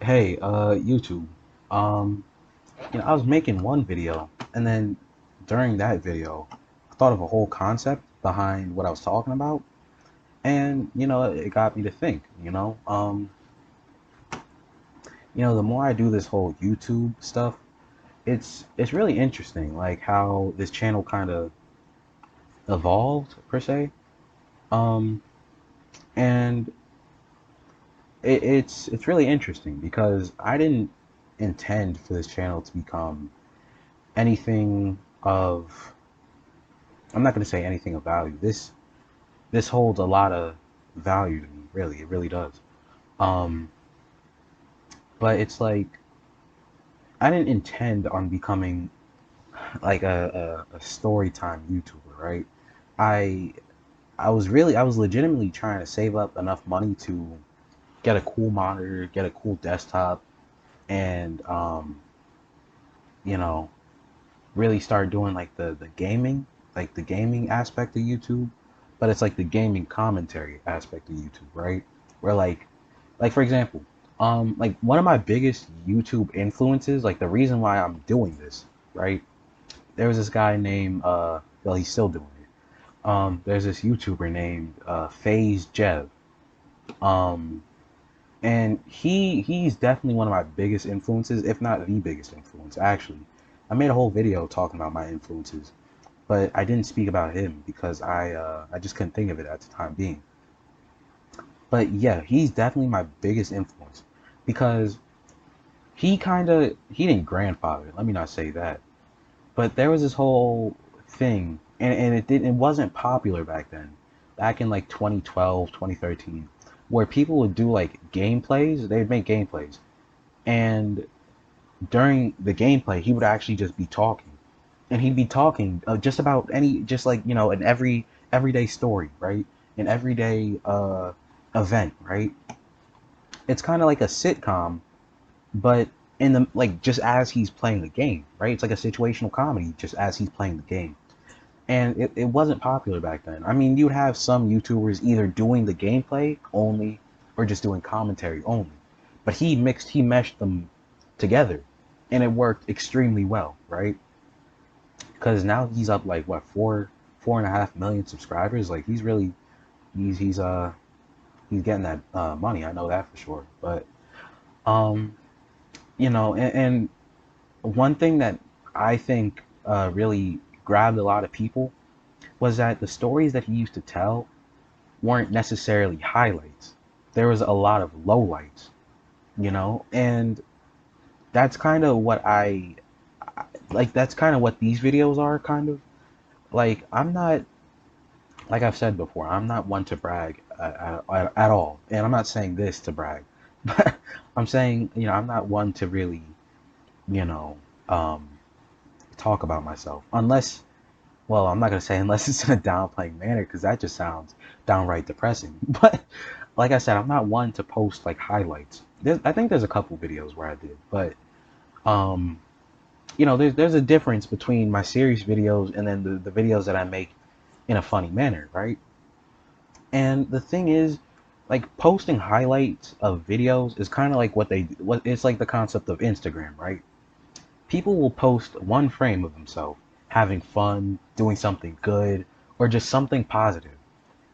Hey, YouTube. Um, I was making one video, and then during that video, I thought of a whole concept behind what I was talking about, and it got me to think. The more I do this whole YouTube stuff, it's really interesting, like how this channel kind of evolved per se. Um, and it's really interesting because I didn't intend for this channel to become anything of I'm not going to say anything of value. This holds a lot of value to me, really. It really does. Um, but it's like I didn't intend on becoming like a story time YouTuber, right? I I was legitimately trying to save up enough money to get a cool monitor, get a cool desktop, and you know, really start doing like the gaming, like the gaming aspect of YouTube, but it's like the gaming commentary aspect of YouTube, right? Where like for example, like one of my biggest YouTube influences, like the reason why I'm doing this, right? There was this guy named well, he's still doing it. There's this YouTuber named FaZe Jev. Um and he's definitely one of my biggest influences, if not the biggest influence actually. I made a whole video talking about my influences, but I didn't speak about him because I just couldn't think of it at the time being. But yeah, he's definitely my biggest influence because he didn't grandfather. Let me not say that, but there was this whole thing, and it wasn't popular back then, back in like 2012, 2013, where people would do like gameplays. They'd make gameplays, and during the gameplay, he would actually just be talking, and he'd be talking just about any, just like an everyday story, right? An everyday event, right? It's kind of like a sitcom, but in the like just as he's playing the game, right? It's like a situational comedy just as he's playing the game. And it wasn't popular back then. I mean, you'd have some YouTubers either doing the gameplay only or just doing commentary only. But he meshed them together, and it worked extremely well, right? Because now he's up like what, 4.5 million subscribers. Like he's really he's he's getting that money. I know that for sure. But um, and one thing that I think really grabbed a lot of people was that the stories that he used to tell weren't necessarily highlights. There was a lot of lowlights, and that's kind of what I like. That's kind of what these videos are, kind of. Like, I'm not, like I've said before, I'm not one to brag at all. And I'm not saying this to brag, but I'm saying, I'm not one to really, you know, um, talk about myself. Unless, well, I'm not going to say unless it's in a downplaying manner, because that just sounds downright depressing. But like I said, I'm not one to post like highlights. I think there's a couple videos where I did, but um, there's a difference between my serious videos and then the videos that I make in a funny manner, right? And the thing is, like posting highlights of videos is kind of like what it's like the concept of Instagram, right? People will post one frame of themselves having fun, doing something good, or just something positive.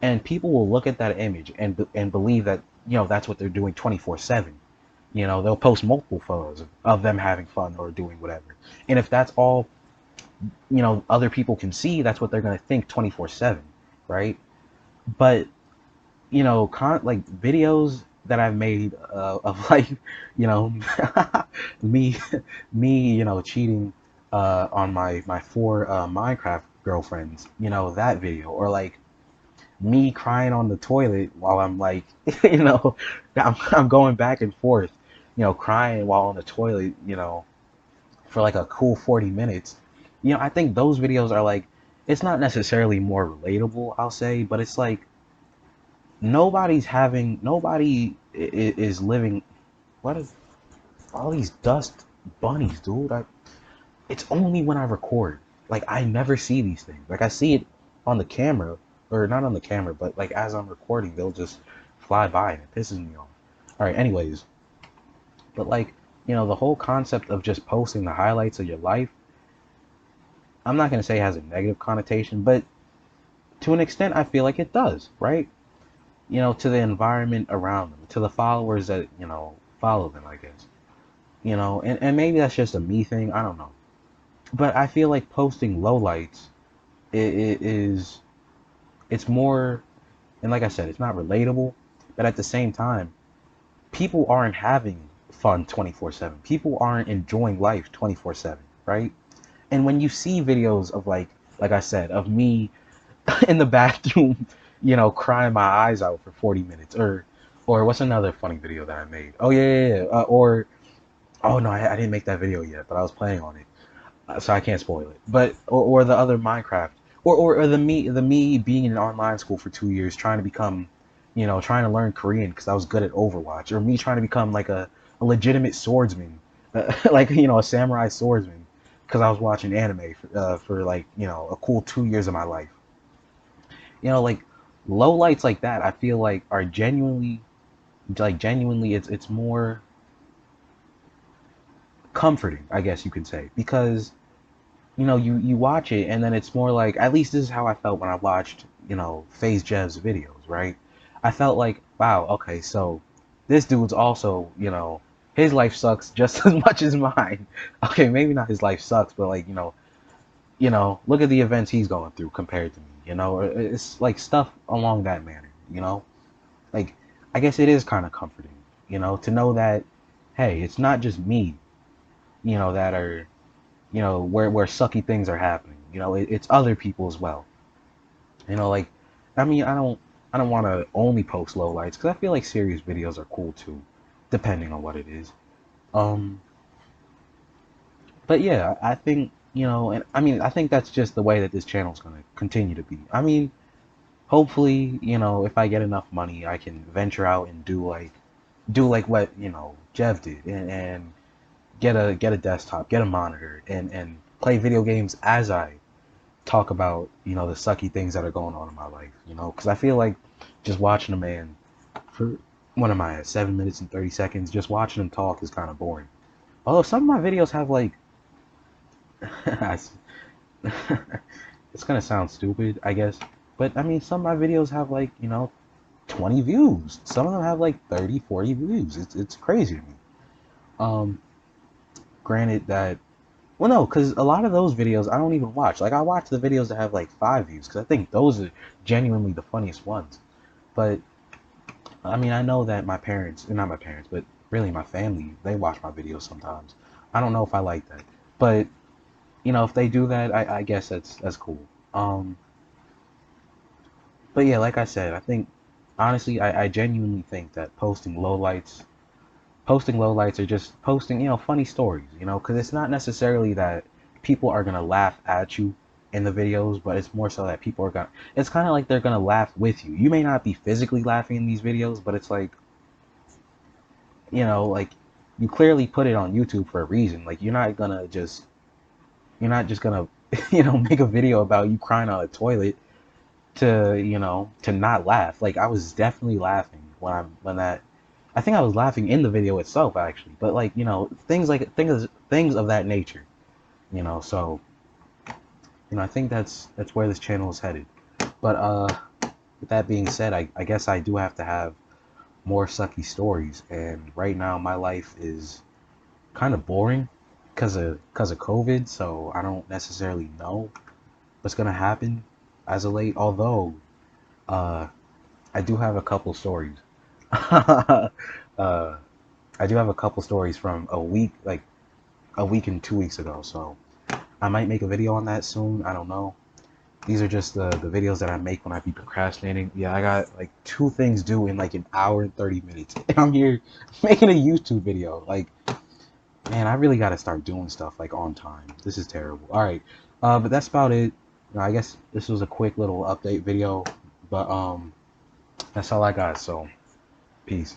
And people will look at that image and believe that, that's what they're doing 24/7. They'll post multiple photos of them having fun or doing whatever. And if that's all, other people can see, that's what they're going to think 24/7, right? But like videos that I've made of like, you know, me, cheating on my four Minecraft girlfriends, that video, or like me crying on the toilet while I'm like, I'm going back and forth, crying while on the toilet, for like a cool 40 minutes. I think those videos are like, it's not necessarily more relatable, I'll say, but it's like nobody is living. What is all these dust bunnies, dude? It's only when I record. Like, I never see these things. Like, I see it on the camera, or not on the camera, but like as I'm recording, they'll just fly by and it pisses me off. All right, anyways, But like, the whole concept of just posting the highlights of your life, I'm not gonna say it has a negative connotation, but to an extent, I feel like it does, right? To the environment around them, to the followers that, follow them, I guess. And maybe that's just a me thing, I don't know. But I feel like posting lowlights, it is, it's more, and like I said, it's not relatable, but at the same time, people aren't having fun 24/7. People aren't enjoying life 24/7, right? And when you see videos of like I said, of me in the bathroom, crying my eyes out for 40 minutes, or what's another funny video that I made? Oh yeah, yeah, yeah. Or oh no, I didn't make that video yet, but I was playing on it, so I can't spoil it. But or the other Minecraft, or the me being in an online school for 2 years, trying to become, trying to learn Korean because I was good at Overwatch, or me trying to become like a legitimate swordsman, like a samurai swordsman, because I was watching anime for like a cool 2 years of my life. Like low lights like that, I feel like are genuinely, it's more comforting, I guess you could say, because you watch it and then it's more like, at least this is how I felt when I watched, FaZe Jev's videos, right? I felt like, wow, okay, so this dude's also, his life sucks just as much as mine. Okay, maybe not his life sucks, but like, look at the events he's going through compared to me, it's like stuff along that manner, like I guess it is kind of comforting, to know that, hey, it's not just me, that are, where sucky things are happening. It's other people as well. Like, I mean, I don't want to only post lowlights because I feel like serious videos are cool too, depending on what it is. Um, but yeah, I think, and I mean, I think that's just the way that this channel is gonna continue to be. I mean, hopefully, if I get enough money, I can venture out and do like what Jeff did, and get a desktop, get a monitor, and play video games as I talk about the sucky things that are going on in my life. Because I feel like just watching a man for, what am I at, 7 minutes and 30 seconds, just watching him talk is kind of boring. Although some of my videos have like it's gonna sound stupid, I guess, but I mean, some of my videos have like 20 views. Some of them have like 30, 40 views. It's crazy to me. um Granted that, well, no, because a lot of those videos I don't even watch. Like, I watch the videos that have like 5 views because I think those are genuinely the funniest ones. But I mean, I know that my parents, not my parents, but really my family, they watch my videos sometimes. I don't know if I like that, but if they do that, I guess that's cool. Um, but yeah, like I said, I think honestly, I genuinely think that posting lowlights are just posting, funny stories, because it's not necessarily that people are gonna laugh at you in the videos, but it's more so that people are gonna, it's kind of like they're gonna laugh with you. You may not be physically laughing in these videos, but it's like, like you clearly put it on YouTube for a reason. Like, you're not just gonna, make a video about you crying on a toilet to not laugh. Like, I was definitely laughing when that, I think I was laughing in the video itself actually, but like, things of that nature, so I think that's where this channel is headed. But with that being said, I guess I do have to have more sucky stories, and right now my life is kind of boring because of COVID, so I don't necessarily know what's gonna happen as of late, although uh I do have a couple stories. uh, I do have a couple stories from a week and 2 weeks ago, so I might make a video on that soon. I don't know. These are just the videos that I make when I be procrastinating. Yeah, I got like two things due in like an hour and 30 minutes, and I'm here making a YouTube video. Like, man, I really got to start doing stuff like on time. This is terrible. All right, but that's about it. I guess this was a quick little update video, but that's all I got. So, peace.